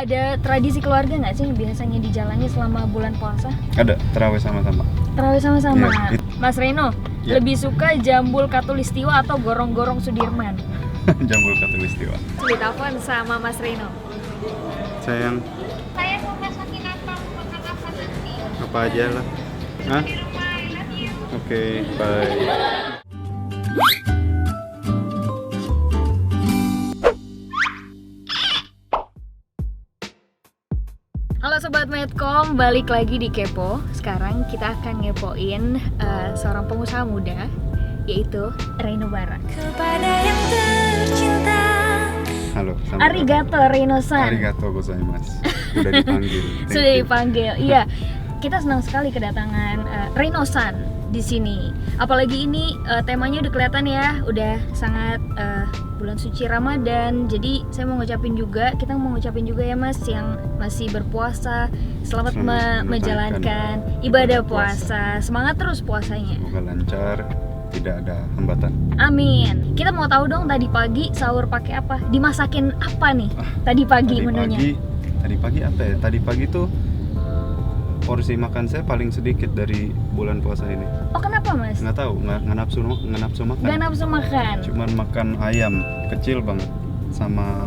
Ada tradisi keluarga nggak sih yang biasanya dijalani selama bulan puasa? Ada, terawih sama-sama. Terawih sama-sama. Iya, Mas Reno, Iya. lebih suka jambul Katulistiwa atau gorong-gorong Sudirman? Jambul Katulistiwa. Telepon sama Mas Reno. Sayang, Saya mau masakin apa, mau makan apa nanti? apa aja lah. Hah? Di rumah, I love you. Oke, bye. Halo Sobat Medcom, balik lagi di Kepo. Sekarang kita akan ngepoin seorang pengusaha muda, yaitu Reno Bara. Kepada yang tercinta. Halo, selamat Arigato Reno-san. Arigato gozaimasu. Udah dipanggil. Thank Sudah you. dipanggil. Iya, kita senang sekali kedatangan Reno-san di sini. Apalagi ini temanya udah kelihatan ya, udah sangat bulan suci Ramadan. Jadi saya mau ngucapin juga, kita mau ngucapin juga ya Mas yang masih berpuasa, selamat Selamat menjalankan ibadah puasa. Semangat terus puasanya. Semoga lancar, tidak ada hambatan. Amin. Kita mau tahu dong tadi pagi sahur pakai apa? Dimasakin apa nih? Tadi pagi menunya. Tadi pagi apa ya? Tadi pagi tuh porsi makan saya paling sedikit dari bulan puasa ini. Oh, kenapa Mas? Nggak tahu, nggak nafsu makan. Gak nafsu makan. Cuman makan ayam kecil banget sama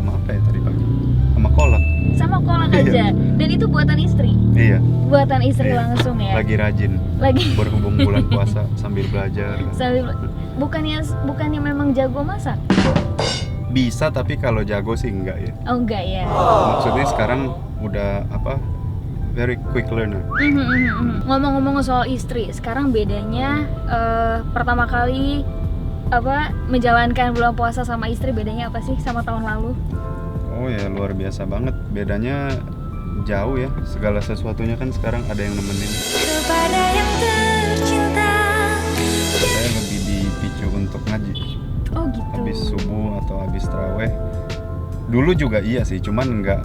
apa ya tadi pagi? Sama kolak. Sama kolak Iya. aja. Dan itu buatan istri. Iya. Buatan istri Iya. langsung ya. Lagi rajin Lagi. berhubung bulan puasa sambil belajar. Bukannya memang jago masak? Bisa, tapi kalau jago sih enggak ya. Oh enggak ya. Maksudnya sekarang udah very quick learner. Ngomong-ngomong soal istri, sekarang bedanya pertama kali menjalankan bulan puasa sama istri, bedanya apa sih sama tahun lalu? Oh ya, luar biasa banget. Bedanya jauh ya. Segala sesuatunya kan sekarang ada yang nemenin. Kepada yang tercinta. Saya lebih dipicu untuk ngaji. Oh gitu. Habis subuh atau habis taraweh. Dulu juga iya sih, cuman nggak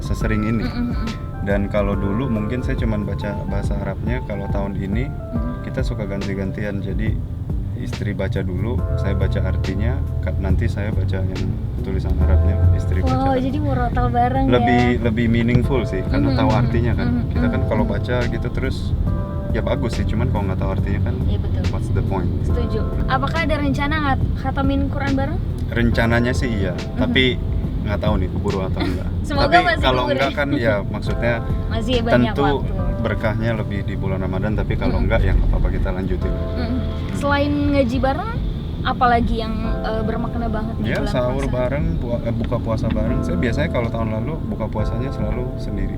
sesering ini. Dan kalau dulu mungkin saya cuman baca bahasa Arabnya. Kalau tahun ini kita suka ganti-gantian. Jadi istri baca dulu, saya baca artinya, nanti saya baca yang tulisan Arabnya, istri baca. Wow, jadi murotal bareng Lebih meaningful sih, karena tahu artinya kan. Kita kan kalau baca gitu terus ya bagus sih, cuman kalau nggak tahu artinya kan, Iya betul. what's the point? Setuju. Apakah ada rencana khatamin Quran bareng? Rencananya sih iya, tapi nggak tahu nih keburu atau enggak. Semoga Tapi masih kalau keburu. enggak kan ya maksudnya Masih banyak tentu waktu. berkahnya lebih di bulan Ramadan, tapi kalau enggak ya nggak apa-apa, kita lanjutin. Selain ngaji bareng, apalagi yang bermakna banget nih Ya bulan sahur puasa? bareng, buka puasa bareng. Saya biasanya kalau tahun lalu buka puasanya selalu sendiri,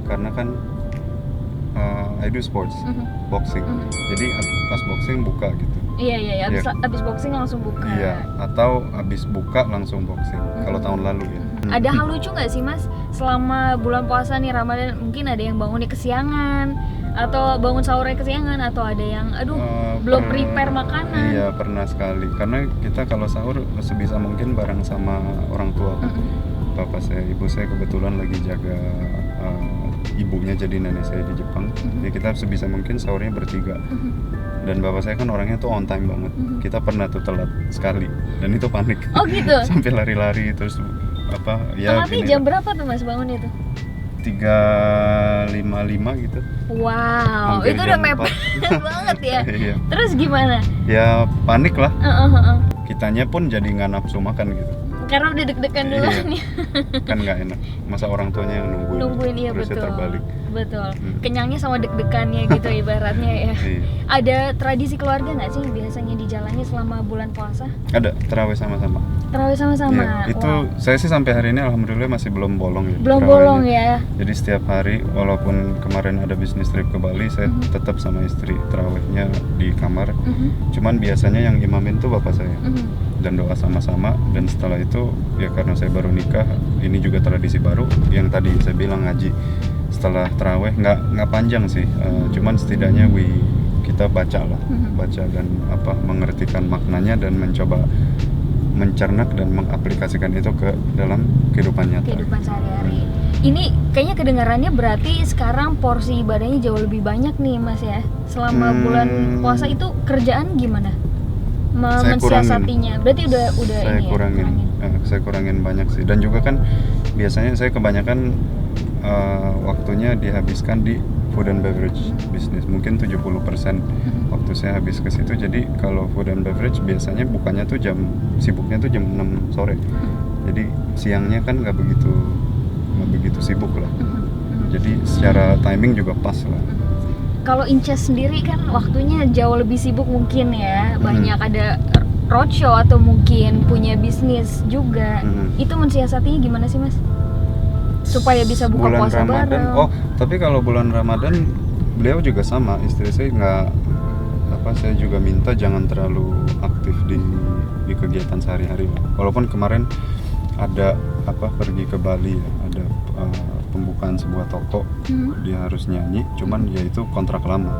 karena kan I do sports, boxing. Jadi pas boxing buka gitu. Iya, abis boxing langsung buka. Iya, atau habis buka langsung boxing. Kalau tahun lalu ya. Ada hal lucu nggak sih Mas selama bulan puasa nih Ramadan? Mungkin ada yang bangunnya kesiangan, atau bangun sahurnya kesiangan, atau ada yang belum prepare makanan. Iya, pernah sekali. Karena kita kalau sahur sebisa mungkin bareng sama orang tua. Bapak saya, ibu saya kebetulan lagi jaga ibunya, jadi nenek saya di Jepang. Jadi kita sebisa mungkin sahurnya bertiga. Dan bapak saya kan orangnya tuh on time banget. Kita pernah tuh telat sekali dan itu panik. Oh gitu. Sampai lari-lari terus Telatnya gini jam berapa tuh Mas bangun itu? 3.55 gitu. Wow, Hampir itu udah jam mepet 4. banget ya. Iya. Terus gimana? Ya panik lah. Heeh. Kitanya pun jadi nggak nafsu makan gitu. Karena udah deg-degan duluan ya. Kan nggak enak. Masa orang tuanya yang Nungguin, iya terusnya betul. terbalik. Betul. Kenyangnya sama deg-degannya gitu ibaratnya ya. Iya. Ada tradisi keluarga nggak sih yang biasanya dijalani selama bulan puasa? Ada terawih sama-sama. Terawih sama-sama. Iya, itu Wow. saya sih sampai hari ini alhamdulillah masih belum bolong ya. Belum terawihnya. bolong ya. Jadi setiap hari, walaupun kemarin ada bisnis trip ke Bali, saya tetap sama istri terawihnya di kamar. Cuman biasanya yang imamin tuh bapak saya. Dan doa sama-sama, dan setelah itu ya karena saya baru nikah, ini juga tradisi baru yang tadi saya bilang ngaji setelah terawih, nggak panjang sih, cuman setidaknya kita baca lah, baca dan mengertikan maknanya dan mencoba mencernak dan mengaplikasikan itu ke dalam kehidupan nyata. Kehidupan sehari-hari. Ini kayaknya kedengarannya berarti sekarang porsi ibadahnya jauh lebih banyak nih Mas ya. Selama bulan puasa itu kerjaan gimana? Saya Mensiasatinya. Berarti udah Saya ini kurangin. ya. Saya kurangin banyak sih. Dan juga kan biasanya saya kebanyakan waktunya dihabiskan di food and beverage business. Mungkin 70% waktu saya habis ke situ. Jadi kalau food and beverage biasanya bukannya tuh sibuknya tuh jam 6 sore. Jadi siangnya kan nggak begitu sibuk lah. Jadi secara timing juga pas lah. Kalau Inces sendiri kan waktunya jauh lebih sibuk mungkin ya, banyak ada roadshow atau mungkin punya bisnis juga. Itu mensiasatinya gimana sih Mas? Supaya bisa buka Bulan puasa Ramadan. bareng. Oh, tapi kalau bulan Ramadan beliau juga sama, istri saya nggak saya juga minta jangan terlalu aktif di kegiatan sehari-hari lah. Walaupun kemarin ada pergi ke Bali ya, ada pembukaan sebuah toko, dia harus nyanyi, cuman ya itu kontrak lama,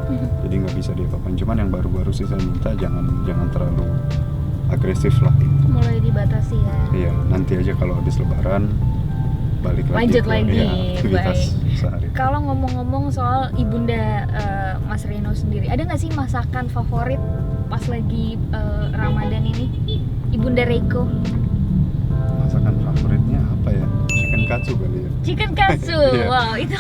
jadi nggak bisa diapa-apain. Cuman yang baru-baru sih saya minta jangan terlalu agresif lah. Mulai dibatasi ya. Iya, nanti aja kalau habis Lebaran balik Lanjut ke, lagi, aktivitas baik. sehari. Kalau ngomong-ngomong soal ibunda Mas Reno sendiri, ada nggak sih masakan favorit pas lagi Ramadan ini? Ibunda Reiko. Masakan favoritnya apa ya? Chicken katsu kali ya. Chicken katsu, Iya. wow itu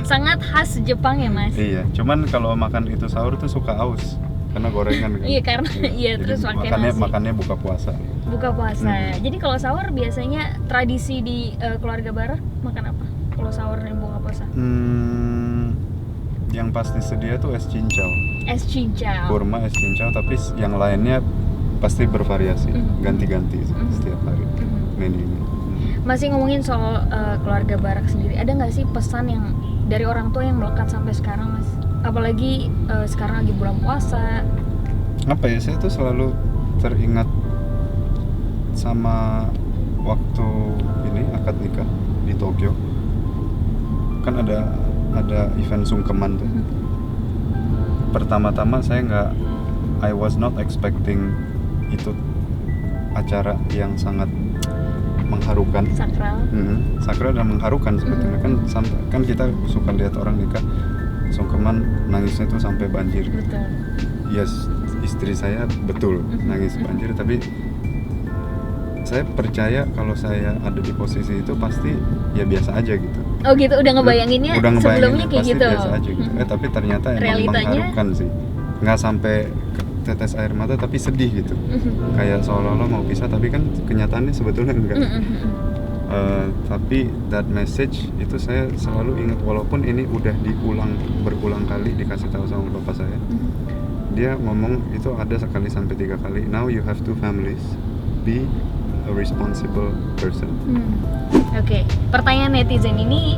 sangat khas Jepang ya Mas. Iya, cuman kalau makan itu sahur tuh suka aus karena gorengan kan. Iya, karena iya, Jadi terus pakai nasi. makannya buka puasa. Buka puasa. Jadi kalau sahur biasanya tradisi di keluarga Barat makan apa? Kalau sahur dan buka puasa? Yang pasti sedia tuh es cincau, Es cincau. kurma, es cincau, tapi yang lainnya pasti bervariasi, ganti-ganti setiap hari menunya. Masih ngomongin soal keluarga Barak sendiri, ada nggak sih pesan yang dari orang tua yang melekat sampai sekarang Mas? Apalagi sekarang lagi bulan puasa. Apa ya, saya tuh selalu teringat sama waktu ini akad nikah di Tokyo. Kan ada event sungkeman tuh. Pertama-tama I was not expecting itu acara yang sangat mengharukan, Sakral. sakral dan mengharukan sebetulnya. Kan kita suka lihat orang nikah sungkeman nangisnya tuh sampai banjir. Betul. Yes, istri saya betul nangis banjir, tapi saya percaya kalau saya ada di posisi itu pasti ya biasa aja gitu. Oh gitu, udah ngebayanginnya sebelumnya kayak pasti gitu. Biasa aja gitu. Tapi ternyata emang Realitanya? mengharukan sih. Nggak sampai tetes air mata tapi sedih gitu. Kayak seolah-olah mau pisah tapi kan kenyataannya sebetulnya enggak. Tapi that message itu saya selalu ingat, walaupun ini udah berulang kali dikasih tahu sama bapak saya. Dia ngomong itu ada sekali sampai 3 kali. Now you have 2 families. Be a responsible person. Oke, pertanyaan netizen ini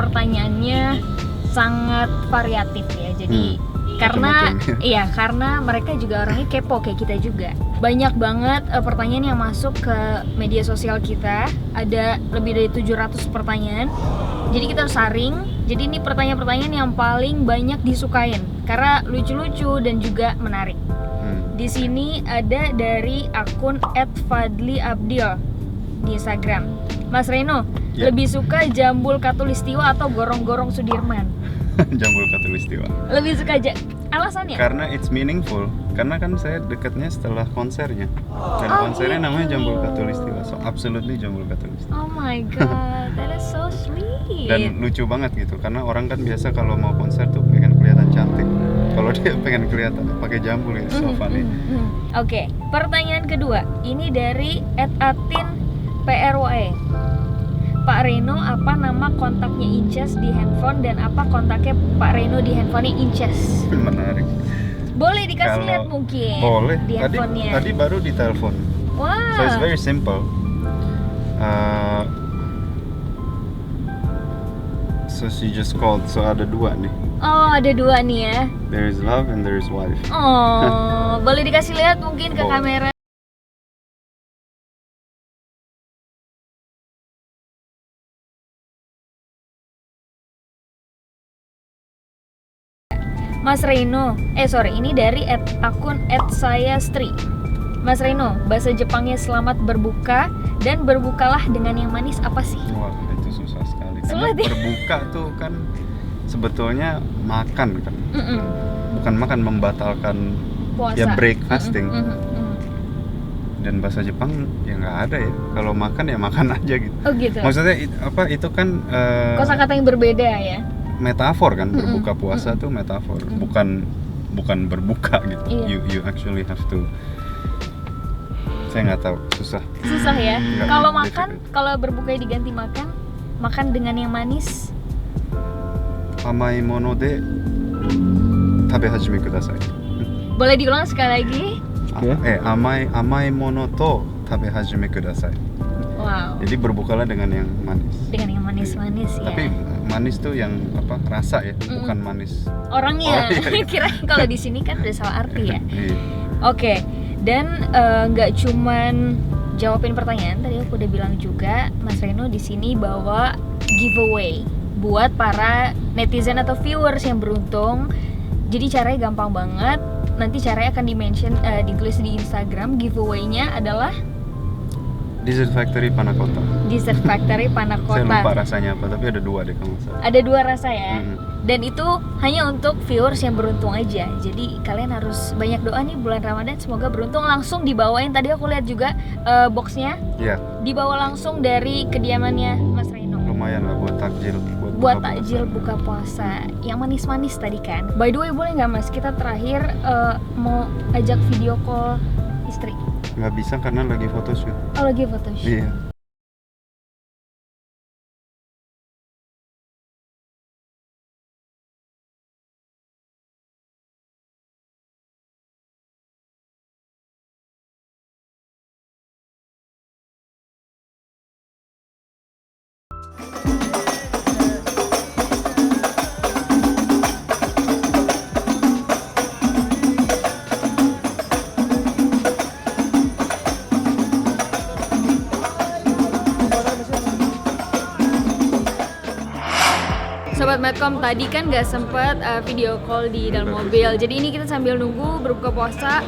pertanyaannya sangat variatif ya. Jadi karena Macam-macam. iya, karena mereka juga orangnya kepo kayak kita juga. Banyak banget pertanyaan yang masuk ke media sosial kita. Ada lebih dari 700 pertanyaan. Jadi kita harus saring. Jadi ini pertanyaan-pertanyaan yang paling banyak disukain karena lucu-lucu dan juga menarik. Di sini ada dari akun @fadliabdil di Instagram. Mas Reno, Ya. lebih suka Jambul Katulistiwa atau Gorong-Gorong Sudirman? Jambul Katulistiwa. Lebih suka alasannya? Karena it's meaningful. Karena kan saya dekatnya setelah konsernya. Dan Oh, konsernya gitu. namanya Jambul Katulistiwa. So absolutely Jambul Katulistiwa. Oh my god, that is so sweet. Dan lucu banget gitu, karena orang kan biasa kalau mau konser tuh pengen kelihatan cantik. Kalau dia pengen kelihatan pakai jambul ya, so funny. Oke, pertanyaan kedua. Ini dari @atin_PRWE. Pak Reno, apa nama kontaknya Inces di handphone dan apa kontaknya Pak Reno di handphonenya Inces? Menarik. Boleh dikasih Kalau- lihat mungkin Boleh. di handphonenya. Tadi baru ditelepon. Wah. So it's very simple. So she just called. So ada 2 nih. Oh, ada 2 nih ya. There is love and there is wife. Oh, boleh dikasih lihat mungkin ke Boleh. kamera. Mas Reno, ini dari akun @sayastri. Mas Reno, bahasa Jepangnya selamat berbuka dan berbukalah dengan yang manis apa sih? Wah, itu susah sekali. Sulit Karena ya? berbuka tuh kan sebetulnya makan kan. Bukan makan, membatalkan Puasa. ya break fasting. dan bahasa Jepang ya nggak ada ya. Kalau makan ya makan aja gitu. Oh gitu. Maksudnya itu kan Kosakata yang berbeda ya. metafor kan, berbuka puasa tuh metafor, bukan berbuka gitu. Iya. You actually have to. Saya nggak tahu, susah. Susah ya. Nggak, Kalau difficult. makan, kalau berbuka diganti makan dengan yang manis. Amai mono de tabe hajime kudasai. Boleh diulang sekali lagi? Amai mono to tabe hajime kudasai. Wow. Jadi berbukalah dengan yang manis. Dengan yang manis-manis ya. Tapi manis tuh yang apa? Rasa ya, bukan manis. Orangnya. Oh, iya. Kira kalau di sini kan udah salah arti ya. Iya. Oke. Dan nggak cuman jawabin pertanyaan, tadi aku udah bilang juga Mas Reno di sini bawa giveaway buat para netizen atau viewers yang beruntung. Jadi caranya gampang banget. Nanti caranya akan di-mention, ditulis di Instagram. Giveaway-nya adalah Dessert Factory Panna Cotta. Dessert Factory Panna Saya lupa Cotta. rasanya apa, tapi ada 2 deh kalau nggak salah. Ada 2 rasa ya. Mhm. Dan itu hanya untuk viewers yang beruntung aja. Jadi kalian harus banyak doa nih bulan Ramadan, semoga beruntung. Langsung dibawain, tadi aku lihat juga boxnya Iya, dibawa langsung dari kediamannya Mas Reno. lumayan lah buat takjil. Buat buka takjil puasa. buka puasa yang manis-manis tadi kan. By the way, boleh nggak Mas, kita terakhir mau ajak video call istri? Nggak bisa karena lagi photoshoot. Oh, lagi photoshoot. Iya. Sobat Medcom, tadi kan nggak sempet video call di dalam mobil. Jadi ini kita sambil nunggu berbuka puasa,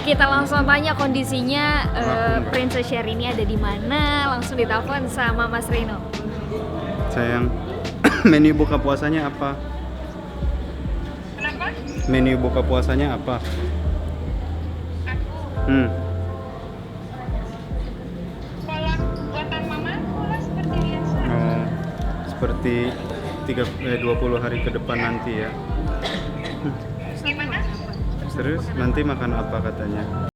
kita langsung tanya kondisinya Princess Sherry ada di mana. Langsung ditelepon sama Mas Reno. Sayang, menu buka puasanya apa? Kenapa? Menu buka puasanya apa? Aku kolak buatan mama, kolak seperti biasa. Oh, seperti 20 hari ke depan nanti ya. Gimana? Serius? Nanti makan apa katanya?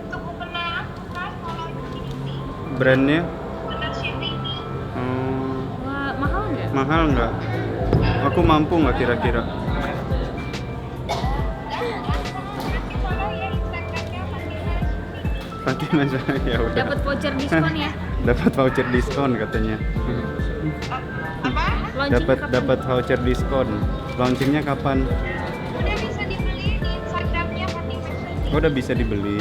Untuk mukena kan kalau ini Brandnya? benar ini. Wah, mahal nggak? Mahal nggak? Aku mampu nggak kira-kira? Nanti follow ya Instagramnya Fatimah Syahrini. Ya udah. Dapat voucher diskon ya? Dapat voucher diskon katanya. apa? Launching kapan? Dapat voucher diskon. Launchingnya kapan? Udah bisa dibeli di Instagramnya Fatimah Syahrini. Oh, udah bisa dibeli.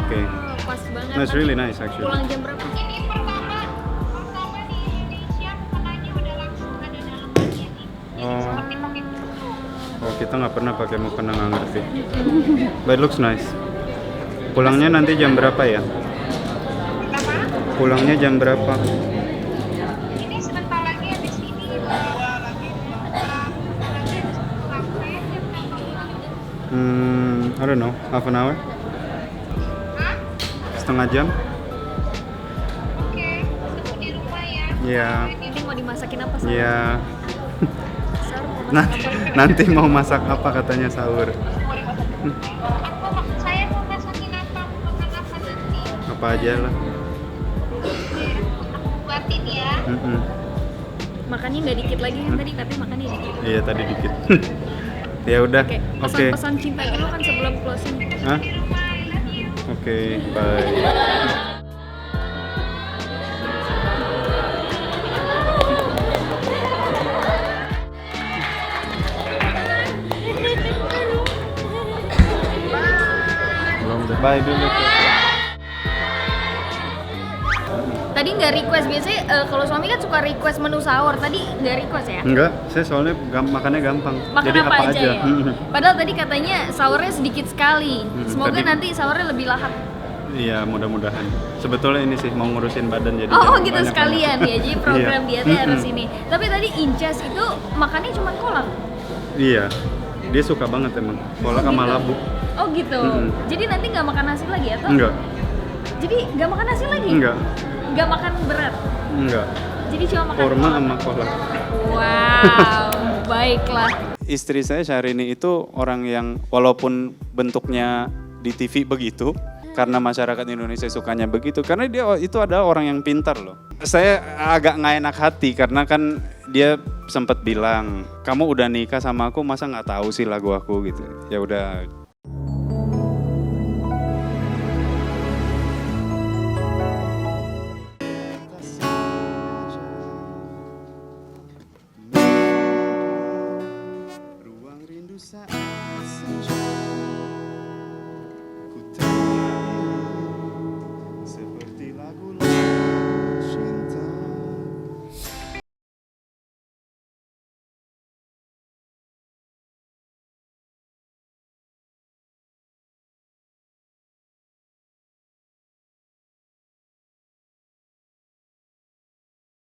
Oke. Pas banget. That's really nice actually. Pulang jam berapa? Ini pertama di Indonesia mukenanya udah langsung ada dalam paket ini. Jadi Oh. seperti pakai kerudung. Oh, kita nggak pernah pakai mukena, nggak ngerti. But it looks nice. Pulangnya nanti jam berapa ya? Kenapa? Pulangnya jam berapa? Ini sebentar lagi habis ini I don't know, half an hour? Hah? Setengah jam? Oke, tunggu di rumah ya. Iya. Ini mau dimasakin apa sih? Iya. Sahur mau masak Nanti, apa? nanti mau masak apa katanya sahur? Saya mau masakin apa? Makan apa nanti? Apa aja lah. Aku buatin ya. Mm-mm. Makannya nggak dikit lagi kan tadi katanya makannya dikit. Iya tadi dikit. Ya udah. Oke, Oke. pesan-pesan cinta dulu kan sebelum closing. Hah? Di rumah, I love you. Oke, bye. Bye dulu. Tadi nggak request, biasanya kalau suami kan suka request menu sahur. Tadi nggak request ya? Enggak, saya soalnya makannya gampang. Makan Jadi apa aja ya? Hmm. Padahal tadi katanya sahurnya sedikit sekali. Semoga tadi- nanti sahurnya lebih lahap. Iya, mudah-mudahan. Sebetulnya ini sih mau ngurusin badan jadi Oh jangan gitu banyak sekalian makan. ya, jadi program Iya. dietnya harus Mm-mm. ini. Tapi tadi Incas itu makannya cuma kolak. Iya, dia suka banget emang kolak sama gitu. labu. Oh gitu. Mm-mm. Jadi nanti nggak makan nasi lagi atau? Enggak, Jadi nggak makan nasi lagi? enggak, Nggak makan berat. enggak. Jadi cuma makan Korma kolak. sama kolak. Wow, baiklah. Istri saya Syahrini itu orang yang walaupun bentuknya di TV begitu, karena masyarakat Indonesia sukanya begitu, karena dia itu ada orang yang pintar loh. Saya agak nggak enak hati karena kan dia sempat bilang, kamu udah nikah sama aku masa nggak tahu sih lagu aku gitu. Ya udah. Ruang rindu saat